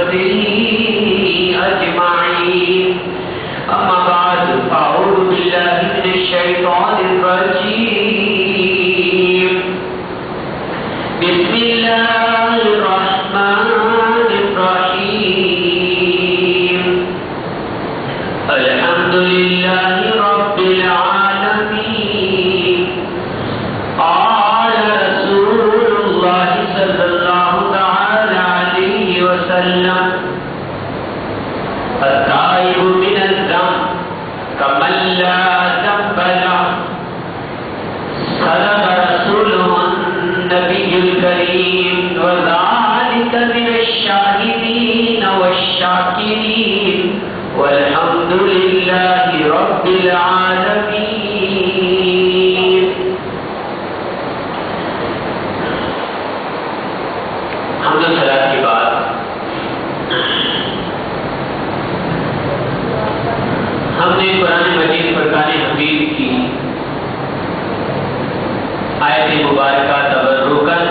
وصحبه أجمعين. أما بعد فأعوذ بالله من الشيطان الرجيم. بسم الله الرحمن الرحيم. الحمد لله رب العالمين. قال رسول الله صلى الله تعالى عليه وسلم: التائب من الذنب كمن لا ذنب له. صدق رسوله النبي الكريم، وذلك من الشاهدين والشاكرين، والحمد لله رب العالمين. حمد و صلاۃ کے بعد ہم نے قرآن مجید فرقان حمید کی آیت مبارکہ تبرکاً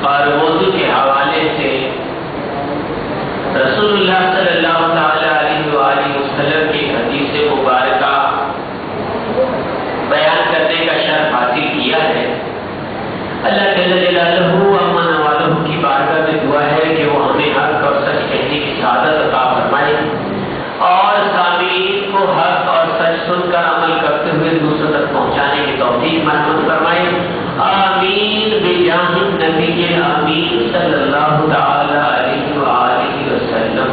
اور موضوع کے حوالے سے رسول اللہ صلی اللہ تعالی علیہ وآلہ وسلم کی حدیث مبارکہ بیان کرنے کا شرف حاصل کیا ہے. اللہ جل جلالہ امن والوں کی بارگاہ میں دعا ہے کہ وہ ہمیں حق اور سچ کہنے کی سعادت عطا فرمائے اور سامعین کو حق اور سچ سن کر عمل کرتے ہوئے دوسروں تک پہنچانے کی توفیق مرحمت فرمائے. آمین بجاہ النبی الامین صلی اللہ تعالی علیہ وآلہ وسلم.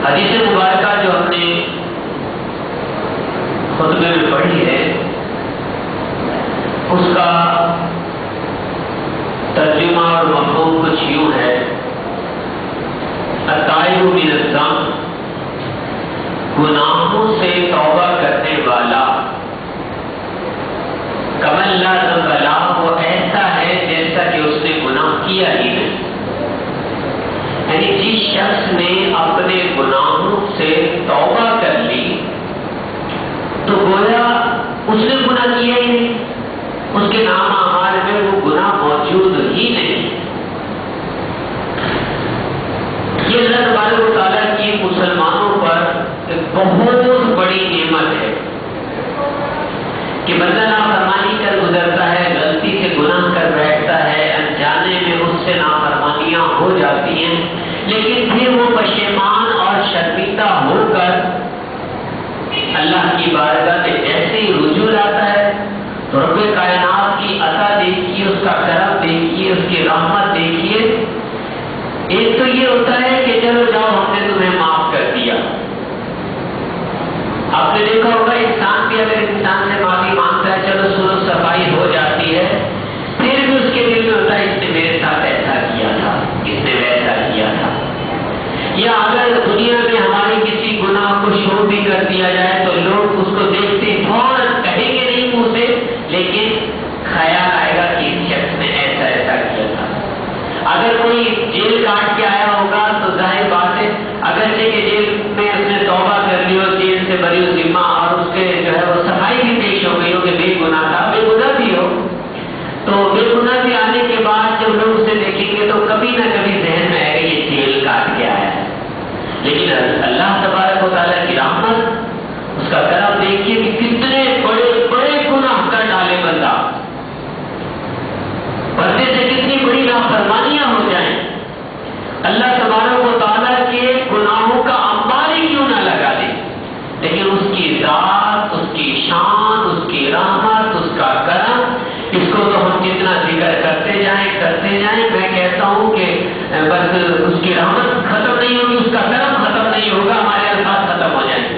حدیث مبارکہ جو ہم نے خطبے میں پڑھی ہے اس کا ترجمہ اور مفہوم کچھ یوں ہے: التائب من الذنب، گناہوں سے توبہ کرنے والا، کمن لا ذنب لہ، وہ ایسا ہے جیسا کہ اس نے گناہ کیا ہی نہیں. یعنی جس شخص نے اپنے گناہوں سے توبہ کر لی تو گویا اس نے گناہ کیا ہی نہیں، اس کے نام اعمال میں وہ گناہ موجود ہی نہیں. یہ اللہ تبارک و تعالیٰ کی مسلمانوں پر ایک بہت بڑی نعمت ہے کہ بندہ نافرمانی کر گزرتا ہے، غلطی سے گناہ کر بیٹھتا ہے، انجانے میں اس سے نافرمانیاں ہو جاتی ہیں، لیکن پھر وہ پشیمان اور شرمندہ ہو کر اللہ کی بارگاہ میں جیسے ہی رجوع لاتا ہے تو رب کائنات کی عطا دیکھیے، اس کا کرم دیکھیے، اس کی رحمت دیکھیے. ایک تو یہ ہوتا ہے کہ چلو جاؤ ہم نے تمہیں معاف کر دیا. آپ نے دیکھا ہوگا انسان بھی اگر انسان سے معافی مانگتا ہے، چلو سلو صفائی ہو جاتی ہے، پھر بھی اس کے دل میں ہوتا ہے اس نے میرے ساتھ ایسا کیا تھا، اس نے ویسا کیا تھا. یا اگر دنیا میں ہماری کسی گناہ کو شو بھی کر دیا جائے تو لوگ اس کو دیکھتے فوراً کہیں گے نہیں منہ سے، لیکن خیال آئے گا کہ اس شخص نے ایسا ایسا کیا تھا. اگر کوئی جیل کاٹ کے آیا ہوگا تو ظاہر بات ہے اگرچہ کہ جیل میں اس نے توبہ کر لی ہو، جیل سے بری ذمہ اور اس کے جو ہے وہ صفائی بھی پیش ہو گئی ہو کہ بے گناہ تھا، بے گناہ بھی ہو، تو بے گناہ بھی آنے کے بعد جب لوگ اسے دیکھیں گے تو کبھی نہ کبھی ذہن میں آئے گا یہ جیل کاٹ کے آیا ہے. لیکن اللہ تبارک و تعالیٰ کی رحمت، اس کا کرم دیکھیے کہ کتنے بڑے بڑے گناہ کر ڈالے بندہ، بندے سے کتنی بڑی نافرمانیاں ہو جائیں، اللہ تبارک و تعالیٰ کے گناہوں کا انبار ہی کیوں نہ لگا دے، لیکن اس کی ذات، اس کی شان، اس کی رحمت، اس کا کرم، اس کو تو ہم جتنا ذکر کرتے جائیں میں کہتا ہوں کہ بس اس کی رحمت ختم نہیں ہوگی، اس کا کرم ختم نہیں ہوگا، ہمارے الفاظ ختم ہو جائیں گے.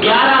11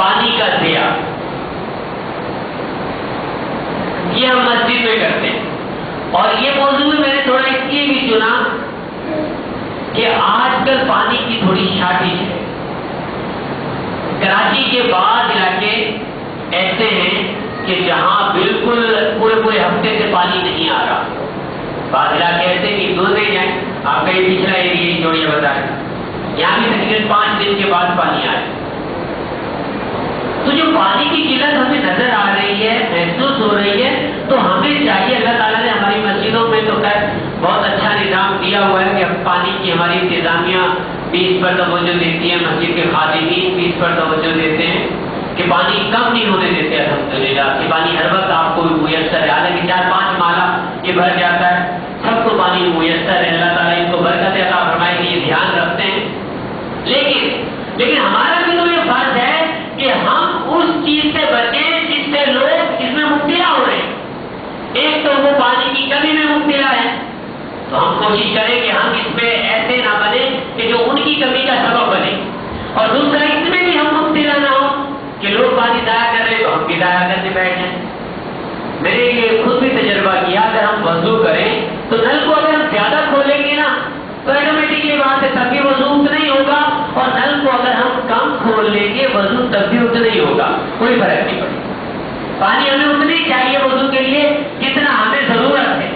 پانی کا ضیاع، یہ ہم مسجد میں کرتے ہیں. اور یہ موضوع میں نے تھوڑا اس لیے بھی چنا کہ آج کل پانی کی تھوڑی شارٹیج ہے. کراچی کے بعض علاقے ایسے ہیں کہ جہاں بالکل پورے ہفتے سے پانی نہیں آ رہا. بعض علاقے ایسے کہ دو نہیں جائیں. آپ کا یہ پچھلا ایریا جو یہ بتائیں، یہاں بھی تقریباً 5 دن کے بعد پانی آئے. تو جو پانی کی قلت ہمیں نظر آ رہی ہے، محسوس ہو رہی ہے، تو ہمیں چاہیے، اللہ تعالیٰ نے ہماری مسجدوں میں تو خیر بہت اچھا نظام دیا ہوا ہے کہ پانی کی ہماری انتظامیہ 20 پر توجہ دیتی ہے، مسجد کے خادمین 20 پر توجہ دیتے ہیں کہ پانی کم نہیں ہونے دیتے الحمدللہ، کہ پانی ہر وقت آپ کو میسر ہے. حالانکہ 4-5 مالا یہ بھر جاتا ہے، سب کو پانی میسر ہے. اللہ تعالیٰ ان کو برکت عطا فرمائے کہ یہ دھیان رکھتے ہیں. لیکن ہمارا بھی تو یہ فرض ہے کہ ہم اس چیز سے بچیں جس سے لوگ اس میں مبتلا ہو رہے ہیں. ایک تو وہ پانی کی کمی میں مبتلا ہے، تو ہم کوشش کریں کہ ہم اس میں ایسے نہ بنے کہ جو ان کی کمی کا سبب بنے. اور دوسرا اس میں بھی ہم مبتلا نہ ہو کہ لوگ پانی ضائع کر رہے تو ہم بھی ضائع کرنے بیٹھ جائیں. میں نے یہ خود بھی تجربہ کیا، اگر ہم وضو کریں تو نل کو اگر ہم زیادہ کھولیں گے نا تو آٹومیٹکلی وہاں سے تب بھی وضو اتنا ہی ہوگا، اور نل کو اگر ہم کم کھول لیں گے وضو تب بھی اتنا ہی ہوگا، کوئی فرق نہیں پڑے. پانی ہمیں اتنا ہی چاہیے وضو کے لیے جتنا ہمیں ضرورت ہے.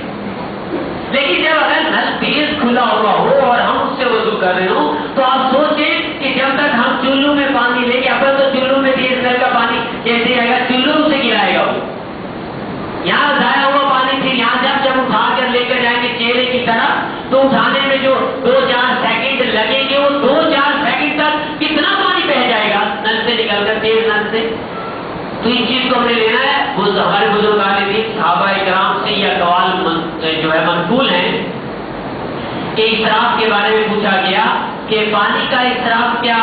لیکن جب اگر نل تیز کھلا ہوا ہو اور ہم اس سے وضو کر رہے ہوں تو آپ سوچیں کہ جب تک ہم چولہوں میں پانی لیں گے، اپن تو چولہوں میں تیز نل کا پانی کیسے آئے گا، چولہوں سے گرائے گا وہ. یہاں ضائع ہوا پانی پھر یہاں سے جب اٹھا کر لے کر جائیں گے چہرے کی طرف تو اٹھانے میں جو 2-4 سیکنڈ لگیں گے، وہ 2-4 سیکنڈ تک کتنا پانی بہ جائے گا نل سے نکل کر، تیز نل سے. تو اس چیز کو ہم نے لینا ہے. ہمارے بزرگان دین صحابہ کرام سے یہ اقوال جو ہے منقول ہیں کہ اسراف کے بارے میں پوچھا گیا کہ پانی کا اسراف کیا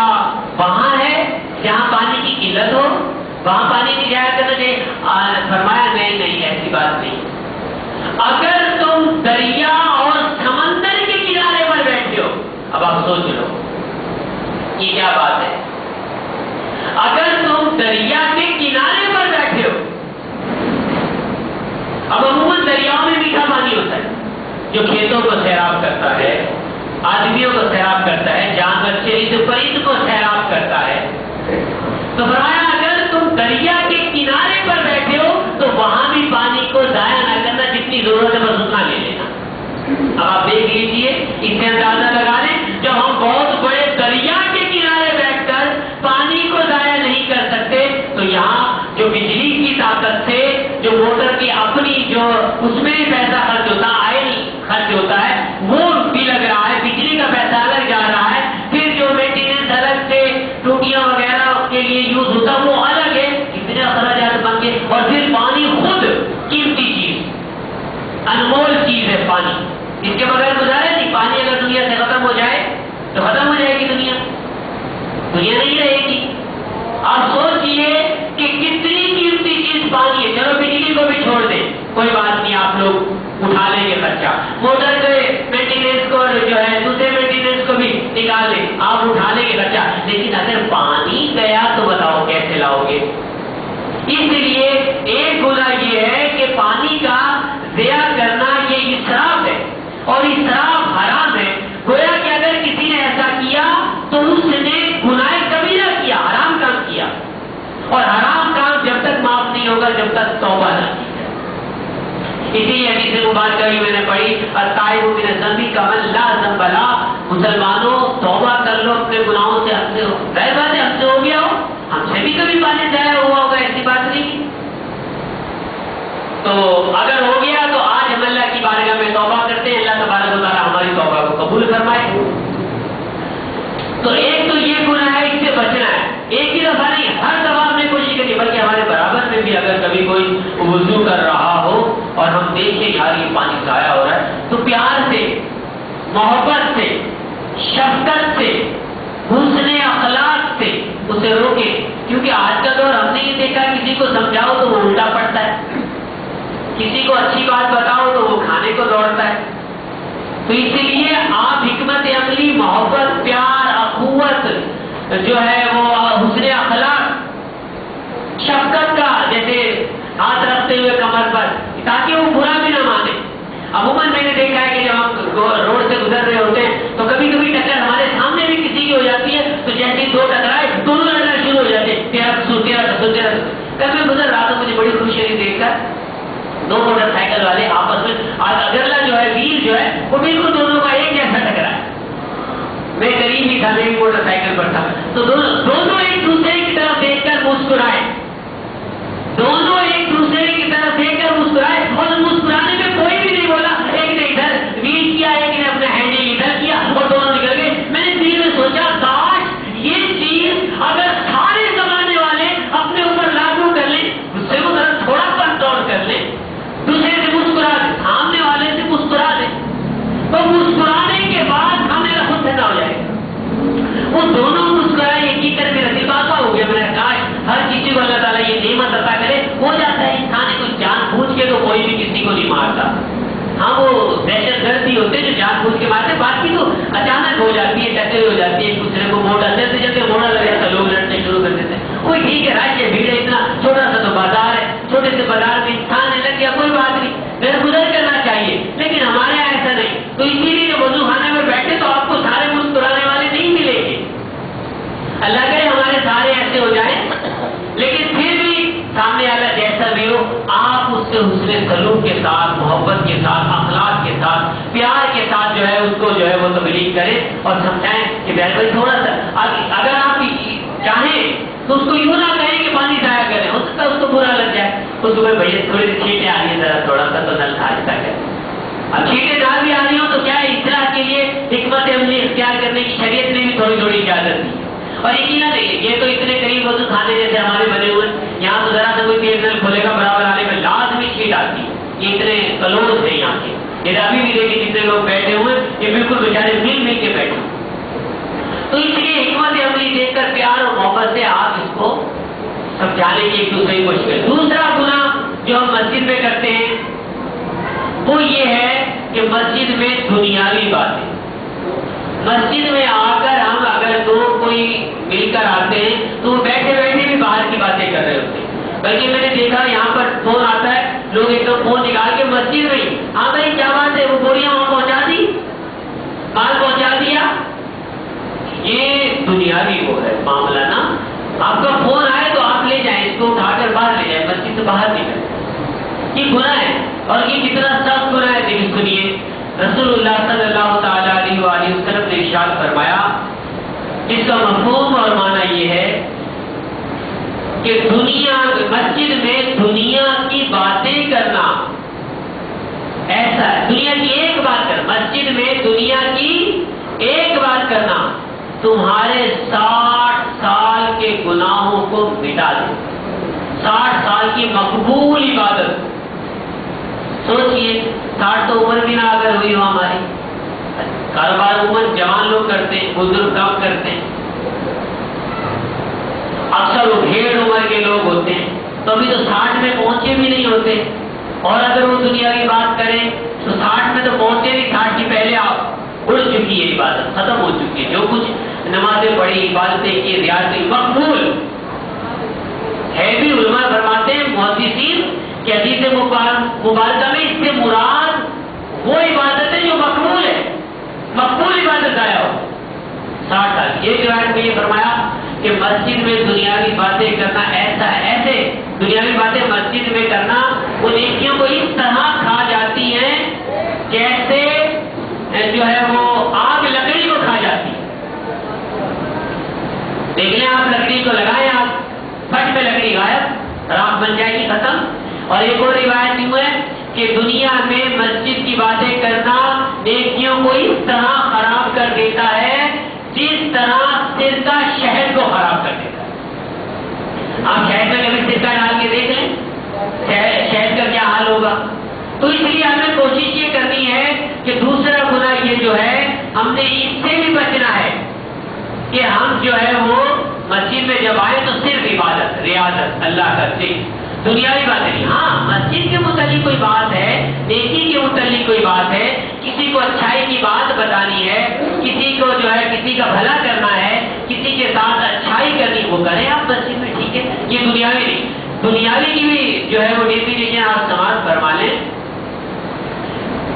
وہاں ہے جہاں پانی کی قلت ہو، وہاں پانی کی ضائع کرنا چاہیے؟ فرمایا نہیں، ایسی بات نہیں. اگر تم دریا اور سمندر کے کنارے پر بیٹھے ہو، اب آپ سوچ لو یہ کیا بات ہے. اگر تم دریا کے کنارے پر بیٹھے ہو، اب عموماً دریاؤں میں میٹھا پانی ہوتا ہے جو کھیتوں کو سیراب کرتا ہے، آدمیوں کو سیراب کرتا ہے، جانور چرند پرند کو سیراب کرتا ہے. تو فرمایا اگر تم دریا کے کنارے پر بیٹھے ہو تو وہاں بھی پانی کو ضائع نہ کرنا، جتنی ضرورت ہے بس اتنا لے لینا. اب آپ دیکھ لیجیے، اس سے اندازہ لگا لیں جب ہم بہت بڑے دریا کے کنارے بیٹھ کر پانی کو ضائع نہیں کر سکتے تو یہاں جو بجلی کی طاقت سے جو موٹر کی اپنی جو اس میں بھی پیسہ خرچ ہوتا ہے، آئل خرچ ہوتا ہے، وہ بھی لگ رہا ہے، بجلی کا پیسہ الگ جا رہا ہے، پھر جو مینٹیننس الگ سے ٹوٹیاں وغیرہ کے لیے یوز ہوتا ہے وہ الگ ہے. کتنے اخراجات بن گئے. اور پھر پانی خود قیمتی چیز، انمول چیز ہے پانی، اس کے بغیر گزارا نہیں. پانی اگر دنیا سے ختم ہو جائے تو ختم ہو جائے گی دنیا نہیں رہے گی. آپ سوچئے کہ کتنی قیمتی چیز پانی ہے. چلو بجلی کو بھی چھوڑ دیں، کوئی بات نہیں، آپ لوگ اٹھا لیں گے خرچہ، موٹر کے مینٹیننس کو جو ہے دوسرے مینٹیننس کو بھی نکال لیں، آپ اٹھا لیں گے خرچہ. لیکن اگر پانی گیا تو بتاؤ کیسے لاؤ گے. اس لیے ایک گناہ یہ ہے کہ پانی کا ضیاع کرنا یہ اسراف ہے، اور اسراف حرام ہے. گویا کہ اگر کسی نے ایسا کیا تو اس نے گناہ کبیرہ کیا، حرام کام کیا. اور حرام کام جب تک معاف نہیں ہوگا جب تک توبہ نہ کی جائے. اسی حدیث مبارکہ میں نے پڑھی، التائب من الذنب کمن لا ذنب لہ. مسلمانوں توبہ کر لو اپنے گناہوں سے. ہم سے ظاہر بات ہے ہم سے ہو گیا ہو، ہم سے بھی کبھی پانی ضائع ہوا ہوگا، ایسی بات نہیں. تو اگر ہو گیا تو آج ہم اللہ کی بارگاہ میں توبہ کرتے ہیں، اللہ تبارک و تعالیٰ ہماری توبہ کو قبول فرمائے. تو ایک تو یہ گناہ ہے، اس سے بچنا ہے. ایک ہی دفعہ نہیں، ہر دفعہ ہم نے کوشش کی، بلکہ ہمارے برابر میں بھی اگر کبھی کوئی وضو کر رہا ہو اور ہم دیکھیں یار یہ پانی ضائع ہو رہا ہے تو پیار سے، محبت سے، شفقت سے، حسن اخلاق سے اسے روکے. کیونکہ آج کا دور ہم نے یہ دیکھا کسی کو سمجھاؤ تو وہ الٹا پڑتا ہے، کسی کو اچھی بات بتاؤ تو وہ کھانے کو دوڑتا ہے. تو اس لیے آپ حکمت عملی، محبت، پیار، اخوت جو ہے وہ حسن اخلاق دو موٹر سائیکل والے آپس میں اگرلا جو ہے ویل جو ہے وہ بالکل دونوں کا ایک جیسا ٹکرا ہے. میں قریب بھی تھا, میں بھی موٹر سائیکل پر تھا, تو دونوں ایک دوسرے کی طرف دیکھ کر مسکرائے, دونوں ایک دوسرے کی طرف دیکھ کر مسکرائے, اور مسکرانے میں کوئی بھی نہیں بولا. ایک نے ادھر ویل کیا, ایک نے اپنا ہینڈل ادھر کیا, اور دونوں نکل گئے. میں نے دل میں سوچا کاش یہ چیز اگر سارے زمانے والے اپنے اوپر لاگو کر لیں, دوسرے کو تھوڑا کنٹرول کر لیں, دوسرے سے مسکرا دیں, سامنے والے سے مسکرا دیں, تو مسکرانے کے بعد ہمیں خود ٹھنڈا ہو جائے گا. وہ دونوں مسکرائے, ایک ہی کر میرا دل باقا ہو گیا. میں نے کاش ہر کسی کو اللہ تعالیٰ یہ نعمت عطا کرے. ہو جاتا ہے انسان کو جان بوجھ کے تو کوئی بھی کسی کو نہیں مارتا. ہاں وہ دہشت گرد بھی ہوتے جو جان بوجھ کے مارتے, باقی تو اچانک ہو جاتی ہے, ٹکر ہو جاتی ہے, ایک دوسرے کو موڑا چلتے چلتے موڑا لگا تو لوگ لڑنے شروع کر دیتے. کوئی ٹھیک ہے راج یہ بھیڑ ہے, اتنا چھوٹا سا تو بازار ہے, چھوٹے سے بازار میں انسان ہے لگ گیا, کوئی بات نہیں, میرا گزر کرنا چاہیے. لیکن ہمارے یہاں ایسا نہیں. تو اسی لیے جب وضو خانے میں بیٹھے تو آپ کو سارے مسکرانے والے نہیں ملیں گے. اللہ کرے ہمارے سارے ایسے ہو جائیں, لیکن پھر بھی سامنے والا جیسا بھی ہو آپ اس سے حسن سلوک کے ساتھ, محبت کے ساتھ, اخلاق کے ساتھ, پیار کے ساتھ جو ہے اس کو جو ہے وہ تبلیغ کریں اور سمجھائیں کہ بھائی تھوڑا سا اگر آپ چاہیں تو اس کو یوں نہ کہیں کہ پانی ضائع کریں, ہو سکتا ہے اس کو برا لگ جائے. اس کو بھائی تھوڑی سی چھینٹیں آ رہی ہیں, ذرا تھوڑا سا تو نل آہستہ کریں. اب چھینٹیں نہ بھی آ رہی ہوں تو کیا ہے, اصلاح کے لیے حکمت عملی اختیار کرنے کی شریعت نے بھی تھوڑی تھوڑی اجازت دی. اور یقینا نہیں یہ تو اتنے قریب وضو خانے جیسے ہمارے بنے ہوئے, یہاں تو ذرا سا کوئی تیز نل کھولے گا برابر آنے میں لازمی چھینٹ آتی ہے. یہ اتنے کلوز ہیں یہاں کے, یہ ابھی بھی دیکھیں جتنے لوگ بیٹھے ہوئے یہ بالکل بیچارے مل مل کے بیٹھے. تو اس لیے حکمت عملی دیکھ کر پیار اور محبت سے آپ اس کو سمجھانے کی ایک دوسرے کی کوشش کریں. دوسرا گناہ جو ہم مسجد میں کرتے ہیں وہ یہ ہے کہ مسجد میں دنیاوی باتیں, مسجد میں آ کر ہم اگر دو کوئی مل کر آتے ہیں تو وہ بیٹھے بیٹھے بھی باہر کی باتیں کر رہے ہوتے ہیں. بلکہ میں نے دیکھا یہاں پر فون آتا ہے, لوگ ایک دم فون نکال کے مسجد میں ہی, ہاں بھائی کیا بات ہے, وہ بوریاں وہاں پہنچا دی, مال پہنچا دیا. یہ دنیاوی وہ ہے معاملہ نا. آپ کا فون آئے تو آپ لے جائیں, اس کو اٹھا کر باہر لے جائیں, مسجد سے باہر نکلیں. یہ گناہ ہے, اور یہ کتنا سخت گناہ ہے دیکھ سنیے. رسول اللہ صلی اللہ تعالی علیہ وآلہ وسلم نے ارشاد فرمایا, اس کا مفہوم اور معنی یہ ہے کہ دنیا مسجد میں دنیا کی باتیں کرنا ایسا ہے, دنیا کی ایک بات کرنا, مسجد میں دنیا کی ایک بات کرنا تمہارے 60 سال کے گناہوں کو مٹا دے. 60 سال کی مقبول عبادت. سوچئے 60 تو عمر بھی نہ اگر ہوئی ہو ہماری, کاروبار عموماً جوان لوگ کرتے ہیں, بزرگ کم کرتے ہیں, اکثر وہ بھیڑ عمر کے لوگ ہوتے ہیں, تو ابھی تو 60 میں پہنچے بھی نہیں ہوتے. اور اگر وہ دنیا کی بات کریں تو 60 میں تو پہنچے نہیں, 60 کی پہلے آپ اڑ چکی ہے, عبادت ختم ہو چکی ہے. جو کچھ نمازیں پڑھی, عبادتیں کی, ریاضتیں مقبول ہے. بھی علماء فرماتے ہیں محدثین کہ حدیث مبارکہ میں اس سے مراد وہ عبادت ہے جو مقبول ہے, مقبول عبادت آیا ہو. 60 سال ایک روایت میں یہ فرمایا کہ مسجد میں دنیاوی باتیں کرنا ایسا ہے, ایسے دنیاوی باتیں مسجد میں کرنا وہ نیکیوں کو اس طرح کھا جاتی ہیں جیسے جو ہے وہ آگ لکڑی کو کھا جاتی ہے. دیکھ لیں آپ لکڑی کو لگائیں, آپ پھٹ میں لکڑی غائب, راکھ بن جائے گی, ختم. اور ایک اور روایت یوں ہے کہ دنیا میں مسجد کی باتیں کرنا نیکیوں کو اس طرح خراب کر دیتا ہے جس طرح سرکہ شہد کو خراب کر دیتا ہے. آپ شہد میں کبھی سرکہ ڈال کے دیکھ لیں شہد کا کیا حال ہوگا. تو اس لیے ہمیں کوشش یہ کرنی ہے کہ دوسرا گناہ یہ جو ہے ہم نے اس سے بھی بچنا ہے کہ ہم جو ہے وہ مسجد میں جب آئے تو صرف عبادت, ریاضت, اللہ کا ذکر, دنیاوی باتیں نہیں. ہاں مسجد کے متعلق کوئی بات ہے, نیکی کے متعلق کوئی بات ہے, کسی کو اچھائی کی بات بتانی ہے, کسی کو جو ہے کسی کا بھلا کرنا ہے, کسی کے ساتھ اچھائی کرنی, وہ کریں آپ مسجد میں, ٹھیک ہے. یہ دنیاوی نہیں. دنیاوی کی بھی جو ہے وہ ڈیفینیشن آپ سماعت فرما لیں.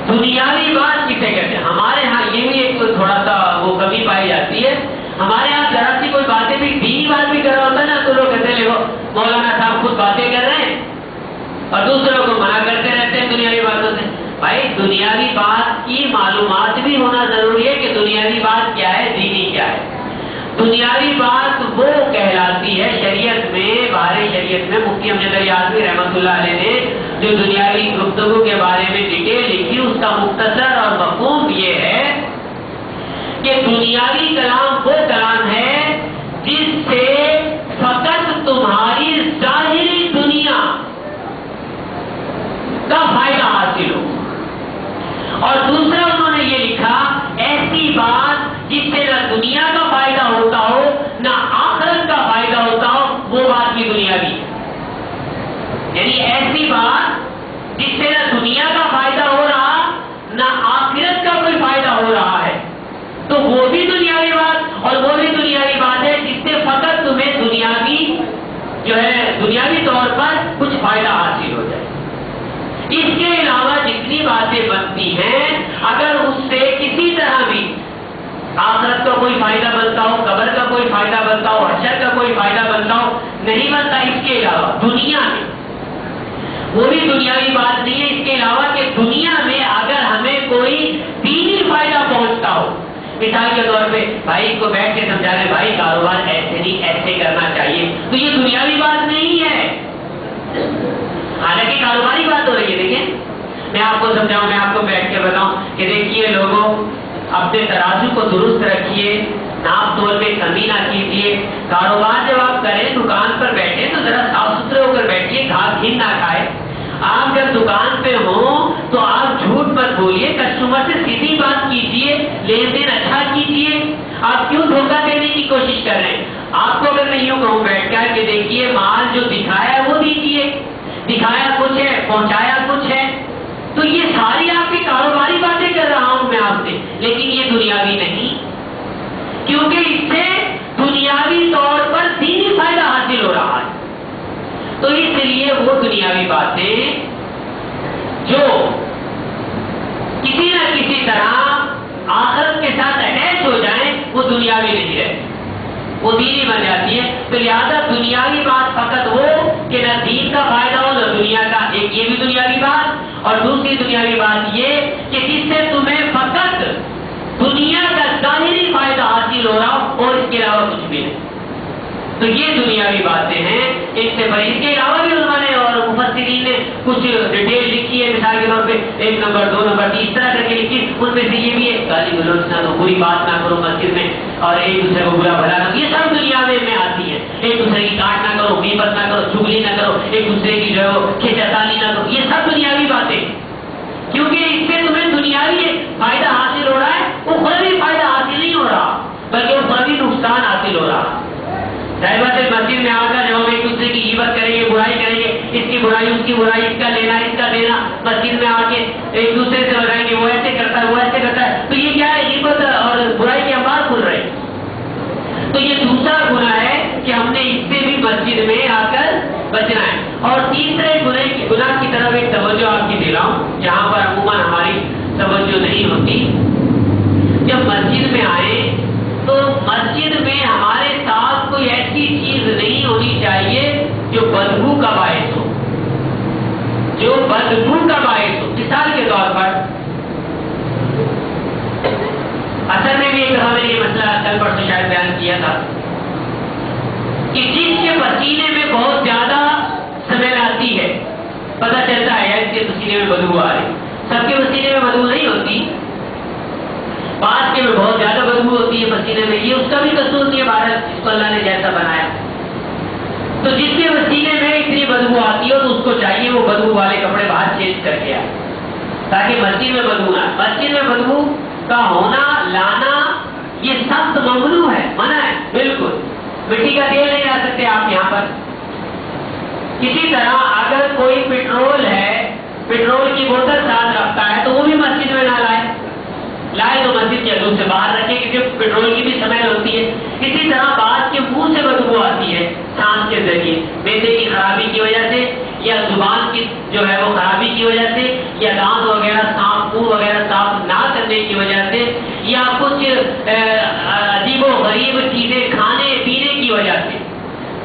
دنیاوی بات کسے کہتے ہیں؟ ہمارے ہاں یہ بھی ایک تھوڑا سا وہ کمی پائی جاتی ہے. ہمارے یہاں ذرا سی کوئی باتیں بھی دینی بات بھی کر رہا ہوتا ہے نا تو لوگ کہتے ہیں دیکھو مولانا صاحب خود باتیں کر رہے ہیں, اور دوسروں کو منع کرتے رہتے ہیں دنیاوی باتوں سے. بھائی دنیاوی بات کی معلومات بھی ہونا ضروری ہے کہ دنیاوی بات کیا ہے، دینی کیا ہے. دنیاوی بات وہ کہلاتی ہے شریعت میں، بہار شریعت میں مفتی امجد علی اعظمی رحمۃ اللہ علیہ نے جو دنیاوی گفتگو کے بارے میں ڈیٹیل لکھی، اس کا مختصر اور مفہوم یہ ہے کہ دنیاوی کلام وہ کلام ہے جس سے فقط تمہاری ظاہری دنیا کا فائدہ حاصل ہو. اور دوسرا انہوں نے یہ لکھا ایسی بات جس سے نہ دنیا کا فائدہ ہوتا ہو نہ آخرت کا فائدہ ہوتا ہو، وہ بات بھی دنیاوی ہے. یعنی ایسی بات جس سے نہ دنیا کا فائدہ ہو رہا نہ آخرت کا کوئی فائدہ ہو رہا ہے، تو وہ بھی دنیاوی بات، اور وہ بھی دنیاوی بات ہے جس سے فقط تمہیں دنیاوی طور پر کچھ فائدہ حاصل ہو جائے. اس کے علاوہ جتنی باتیں بنتی ہیں، اگر اس سے کسی طرح بھی آخرت کا کوئی فائدہ بنتا ہو، قبر کا کوئی فائدہ بنتا ہو، حشر کا کوئی فائدہ بنتا ہو، نہیں بنتا. اس کے علاوہ دنیا میں وہ بھی دنیاوی بات نہیں ہے. اس کے علاوہ کہ دنیا میں اگر ہمیں کوئی دینی فائدہ پہنچتا ہو، مثال کے طور پہ بھائی کو بیٹھ کے سمجھا رہے بھائی کاروبار ایسے نہیں ایسے کرنا چاہیے، تو یہ دنیاوی بات نہیں ہے. حالانکہ کاروباری بات ہو رہی ہے. دیکھیں میں آپ کو سمجھاؤں، میں آپ کو بیٹھ کے بتاؤں کہ دیکھیے لوگوں، اپنے ترازو کو درست رکھیے، ناپ تول میں کمی نہ کیجیے. کاروبار جب آپ کریں، دکان پر بیٹھے تو ذرا صاف ستھرے ہو کر بیٹھیے، گھاس گھن نہ کھائے. آپ جب دکان پہ ہوں تو آپ جھوٹ مت بولیے، کسٹمر سے سیدھی بات کیجیے، لین دین اچھا کیجیے. آپ کیوں دھوکہ دینے کی کوشش کر رہے ہیں؟ آپ کو اگر میں یوں کہوں بیٹھ کر کہ دیکھیے مال جو دکھایا ہے وہ دیجیے، دکھایا کچھ ہے پہنچایا کچھ ہے، تو یہ ساری آپ کی کاروباری باتیں کر رہا ہوں میں آپ سے، لیکن یہ دنیاوی نہیں، کیونکہ اس سے دنیاوی طور پر دینی فائدہ حاصل ہو رہا ہے. تو اس لیے وہ دنیاوی باتیں جو کسی نہ کسی طرح آخرت کے ساتھ اٹیچ ہو جائیں وہ دنیاوی نہیں رہتی، وہ دینی بن جاتی ہے. تو لہٰذا دنیاوی بات فقط وہ کہ نہ دین کا فائدہ ہو نہ دنیا کا، ایک یہ بھی دنیاوی بات. اور دوسری دنیاوی بات یہ کہ جس سے تمہیں فقط دنیا کا ظاہری فائدہ حاصل ہو رہا ہو اور اس کے علاوہ کچھ بھی نہیں. تو یہ دنیاوی باتیں ہیں. اس سے بڑی اس کے علاوہ بھی علماء نے اور مفسرین نے کچھ ڈیٹیل لکھی ہے، مثال کے طور پہ 1 نمبر 2 نمبر 3 اس طرح کر کے لکھی. ان میں سے یہ بھی ہے گالی گلوچ نہ دو، بری بات نہ کرو مسجد میں، اور ایک دوسرے کو برا بھلا نہ، یہ سب دنیا میں آتی ہے. ایک دوسرے کی کاٹ نہ کرو، غیبت نہ کرو، چغلی نہ کرو، ایک دوسرے کی جو ہے وہ کھیچاتانی نہ کرو، یہ سب دنیاوی باتیں. کیونکہ اس سے تمہیں دنیاوی فائدہ حاصل ہو رہا ہے، اخروی فائدہ حاصل نہیں ہو رہا، بلکہ اخروی نقصان حاصل ہو رہا. ظاہر بات ہے مسجد میں آ کر جب ہم ایک دوسرے کی غیبت کریں گے، برائی کریں گے، اس کی برائی اس کی برائی، اس کا لینا اس کا دینا، مسجد میں آ کے ایک دوسرے سے لگائیں گے وہ ایسے کرتا ہے وہ ایسے کرتا ہے، تو یہ کیا ہے؟ غیبت اور برائی کے انبار کھل رہے ہیں. تو یہ دوسرا گناہ ہے کہ ہم نے اس سے بھی مسجد میں آ کر بچنا ہے. اور تیسرے گناہ کی طرف ایک توجہ آپ کی دے رہا ہوں جہاں پر عموماً ہماری توجہ نہیں ہوتی. جب مسجد میں آئے تو مسجد میں ہمارے ساتھ کوئی ایسی چیز نہیں ہونی چاہیے جو بدبو کا باعث ہو، جو بدبو کا باعث ہو. مثال کے طور پر اصل میں بھی ایک دفعہ میں نے یہ مسئلہ کل پرسوں شاید بیان کیا تھا کہ جس کے پسینے میں بہت زیادہ سمیل آتی ہے، پتہ چلتا ہے اس کے پسینے میں بدبو آ رہی. سب کے پسینے میں بدبو نہیں ہوتی، بعض کے میں بہت زیادہ بدبو ہوتی ہے پسینے میں. یہ اس کا بھی قصور نہیں ہے، بھارت جس کو اللہ نے جیسا بنایا. تو جس کے پسینے میں اتنی بدبو آتی ہے تو اس کو چاہیے وہ بدبو والے کپڑے باہر چینج کر کے آئے تاکہ مسجد میں بدبو نہ. مسجد میں بدبو کا ہونا لانا یہ سخت ممنوع ہے، منع ہے بالکل. مٹی کا تیل نہیں لا سکتے آپ یہاں پر. کسی طرح اگر کوئی پیٹرول ہے، پیٹرول کی بوتل ساتھ رکھتا ہے تو وہ بھی مسجد میں نہ لائے تو مسجد کے حدود سے باہر رکھے کیونکہ پیٹرول کی بھی سمیل ہوتی ہے. اسی طرح بعض کے منہ سے بدبو آتی ہے سانس کے ذریعے، معدے کی خرابی کی وجہ سے یا زبان کی جو ہے وہ خرابی کی وجہ سے یا دانت وغیرہ صاف منہ وغیرہ صاف نہ کرنے کی وجہ سے یا کچھ عجیب و غریب چیزیں کھانے پینے کی وجہ سے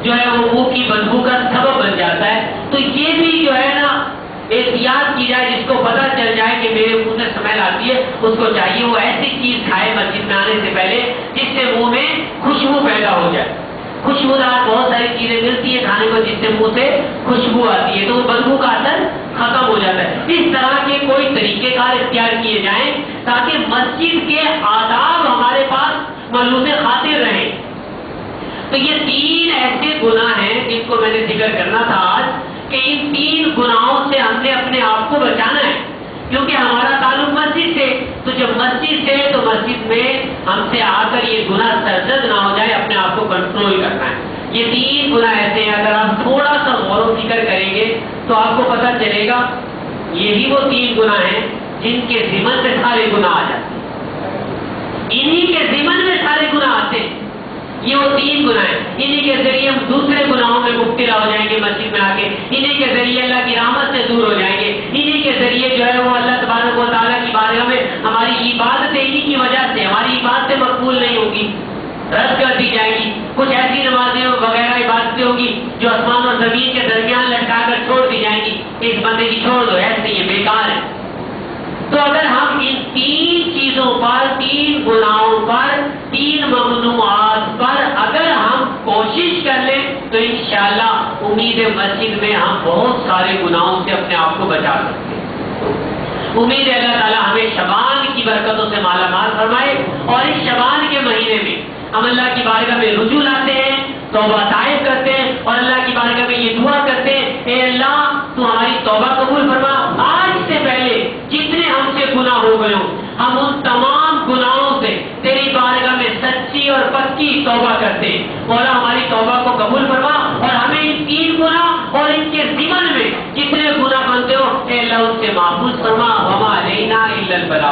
جو ہے وہ منہ کی بدبو کا سبب بن جاتا ہے. تو یہ بھی جو ہے نا احتیاط کی جائے. جس کو پتہ چل جائے کہ میرے منہ سے اسمیل آتی ہے، اس کو چاہیے وہ ایسی چیز کھائے مسجد میں آنے سے پہلے جس سے منہ میں خوشبو پیدا ہو جائے. خوشبودار بہت ساری چیزیں ملتی ہیں کھانے کو جس سے منہ سے خوشبو آتی ہے، تو وہ بدبو کا اثر ختم ہو جاتا ہے. اس طرح کے کوئی طریقہ کار اختیار کیے جائیں تاکہ مسجد کے آداب ہمارے پاس ملحوظ خاطر رہیں. تو یہ 3 ایسے گناہ ہیں جن کو میں نے ذکر کرنا تھا آج، کہ ان 3 گناہوں سے ہم نے اپنے آپ کو بچانا ہے، کیونکہ ہمارا تعلق مسجد سے. تو جب مسجد سے تو مسجد میں ہم سے آ کر یہ گناہ سرزد نہ ہو جائے، اپنے آپ کو کنٹرول کرنا ہے. یہ 3 گناہ ایسے ہیں، اگر آپ تھوڑا سا غور و فکر کریں گے تو آپ کو پتہ چلے گا یہی وہ 3 گناہ ہیں جن کے ضمن میں سارے گناہ آ جاتے ہیں. انہی کے ضمن میں سارے گناہ آتے ہیں. یہ وہ 3 گناہ ہیں، انہی کے ذریعے ہم دوسرے گناہوں میں مبتلا ہو جائیں گے مسجد میں آ کے. انہی کے ذریعے اللہ کی رحمت سے دور ہو جائیں گے. انہی کے ذریعے جو ہے وہ اللہ تبارک و تعالیٰ کی بارگاہ میں ہماری عبادتیں انہی کی وجہ سے ہماری عبادتیں مقبول نہیں ہوگی، رد کر دی جائے گی. کچھ ایسی نمازیں وغیرہ عبادتیں ہوگی جو آسمان اور زمین کے درمیان لٹکا کر چھوڑ دی جائیں گی، اس بندے کی چھوڑ دو، ایسے یہ بیکار ہے. تو اگر ہم ان 3 چیزوں پر، 3 گناہوں پر، 3 ممنوعات پر اگر ہم کوشش کر لیں تو انشاءاللہ امید ہے مسجد میں ہم بہت سارے گناہوں سے اپنے آپ کو بچا سکتے ہیں. امید ہے اللہ تعالیٰ ہمیں شعبان کی برکتوں سے مالا مال فرمائے، اور اس شعبان کے مہینے میں ہم اللہ کی بارگاہ میں رجوع لاتے ہیں، توبہ طائب کرتے ہیں، اور اللہ کی بارگاہ میں یہ دعا کرتے ہیں، اے اللہ تو ہماری توبہ قبول فرما. آج سے پہلے جتنے ہم سے گناہ ہو گئے ہوں، ہم ان تمام گناہوں سے تیری بارگاہ میں سچی اور پکی توبہ کرتے ہیں. مولا ہماری توبہ کو قبول فرما، اور ہمیں ان 3 گناہ اور ان کے ضمن میں جتنے گناہ بنتے ہو اے اللہ ان سے محفوظ فرما. وما علینا الا البلاغ.